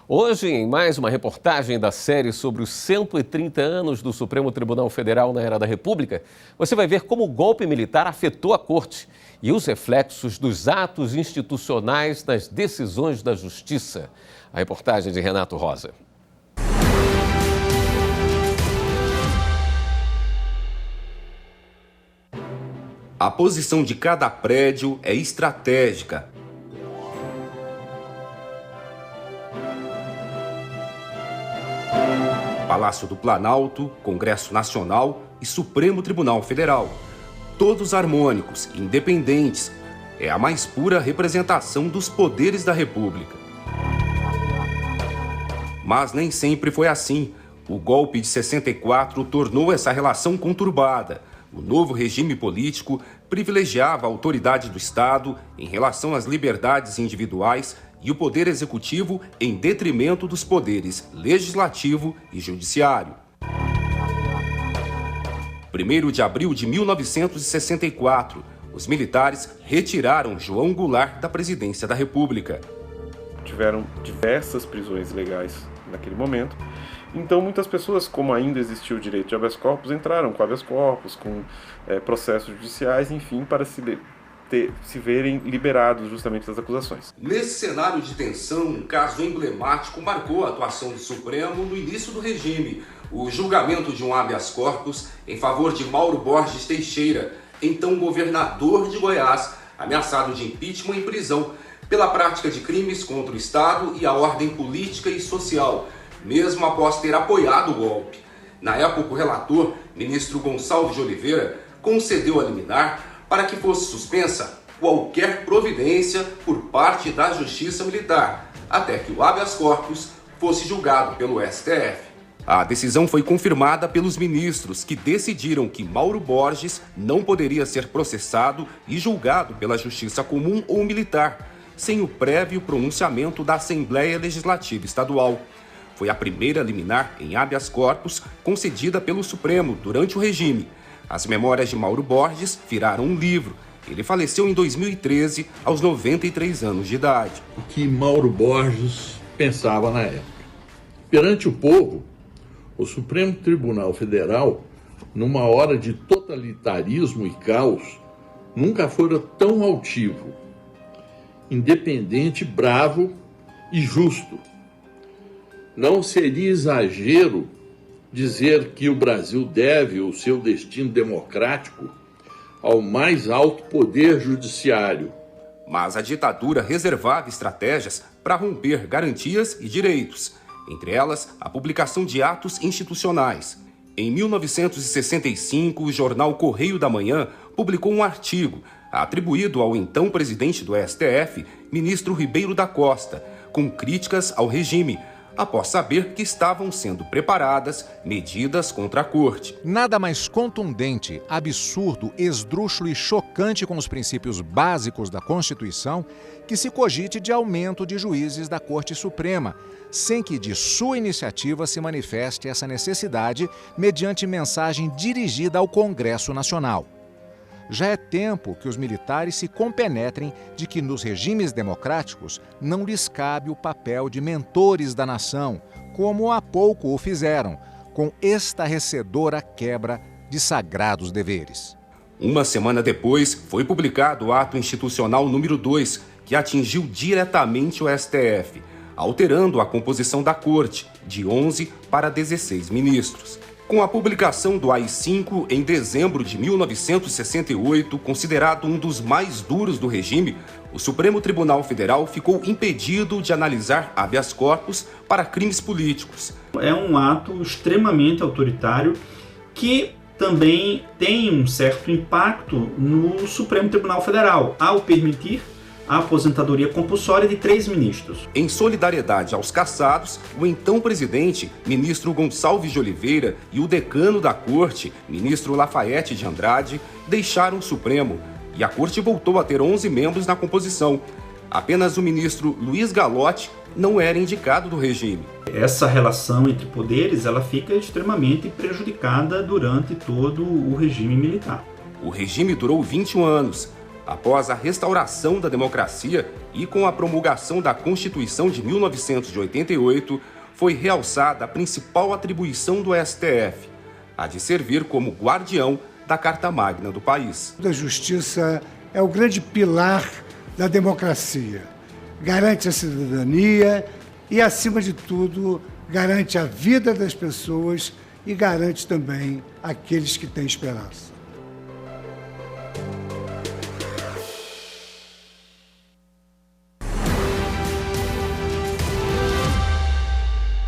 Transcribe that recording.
Hoje, em mais uma reportagem da série sobre os 130 anos do Supremo Tribunal Federal na Era da República, você vai ver como o golpe militar afetou a Corte e os reflexos dos atos institucionais nas decisões da Justiça. A reportagem de Renato Rosa. A posição de cada prédio é estratégica. Palácio do Planalto, Congresso Nacional e Supremo Tribunal Federal. Todos harmônicos, independentes. É a mais pura representação dos poderes da República. Mas nem sempre foi assim. O golpe de 64 tornou essa relação conturbada. O novo regime político privilegiava a autoridade do Estado em relação às liberdades individuais e o poder executivo em detrimento dos poderes legislativo e judiciário. 1º de abril de 1964, os militares retiraram João Goulart da presidência da República. Tiveram diversas prisões ilegais naquele momento. Então, muitas pessoas, como ainda existia o direito de habeas corpus, entraram com habeas corpus, com processos judiciais, enfim, para se verem liberados justamente das acusações. Nesse cenário de tensão, um caso emblemático marcou a atuação do Supremo no início do regime: o julgamento de um habeas corpus em favor de Mauro Borges Teixeira, então governador de Goiás, ameaçado de impeachment e prisão pela prática de crimes contra o Estado e a ordem política e social, mesmo após ter apoiado o golpe. Na época, o relator, ministro Gonçalves de Oliveira, concedeu a liminar para que fosse suspensa qualquer providência por parte da Justiça Militar, até que o habeas corpus fosse julgado pelo STF. A decisão foi confirmada pelos ministros, que decidiram que Mauro Borges não poderia ser processado e julgado pela Justiça Comum ou Militar, sem o prévio pronunciamento da Assembleia Legislativa Estadual. Foi a primeira liminar em habeas corpus concedida pelo Supremo durante o regime. As memórias de Mauro Borges viraram um livro. Ele faleceu em 2013, aos 93 anos de idade. O que Mauro Borges pensava na época. Perante o povo, o Supremo Tribunal Federal, numa hora de totalitarismo e caos, nunca fora tão altivo, independente, bravo e justo. Não seria exagero dizer que o Brasil deve o seu destino democrático ao mais alto poder judiciário. Mas a ditadura reservava estratégias para romper garantias e direitos, entre elas a publicação de atos institucionais. Em 1965, o jornal Correio da Manhã publicou um artigo atribuído ao então presidente do STF, ministro Ribeiro da Costa, com críticas ao regime, após saber que estavam sendo preparadas medidas contra a Corte. Nada mais contundente, absurdo, esdrúxulo e chocante com os princípios básicos da Constituição que se cogite de aumento de juízes da Corte Suprema, sem que de sua iniciativa se manifeste essa necessidade mediante mensagem dirigida ao Congresso Nacional. Já é tempo que os militares se compenetrem de que nos regimes democráticos não lhes cabe o papel de mentores da nação, como há pouco o fizeram, com estarrecedora quebra de sagrados deveres. Uma semana depois, foi publicado o ato institucional número 2, que atingiu diretamente o STF, alterando a composição da Corte, de 11 para 16 ministros. Com a publicação do AI-5 em dezembro de 1968, considerado um dos mais duros do regime, o Supremo Tribunal Federal ficou impedido de analisar habeas corpus para crimes políticos. É um ato extremamente autoritário que também tem um certo impacto no Supremo Tribunal Federal, ao permitir a aposentadoria compulsória de 3 ministros. Em solidariedade aos cassados, o então presidente, ministro Gonçalves de Oliveira, e o decano da Corte, ministro Lafayette de Andrade, deixaram o Supremo e a Corte voltou a ter 11 membros na composição. Apenas o ministro Luiz Gallotti não era indicado do regime. Essa relação entre poderes ela fica extremamente prejudicada durante todo o regime militar. O regime durou 21 anos. Após a restauração da democracia e com a promulgação da Constituição de 1988, foi realçada a principal atribuição do STF, a de servir como guardião da Carta Magna do país. A justiça é o grande pilar da democracia. Garante a cidadania e, acima de tudo, garante a vida das pessoas e garante também aqueles que têm esperança.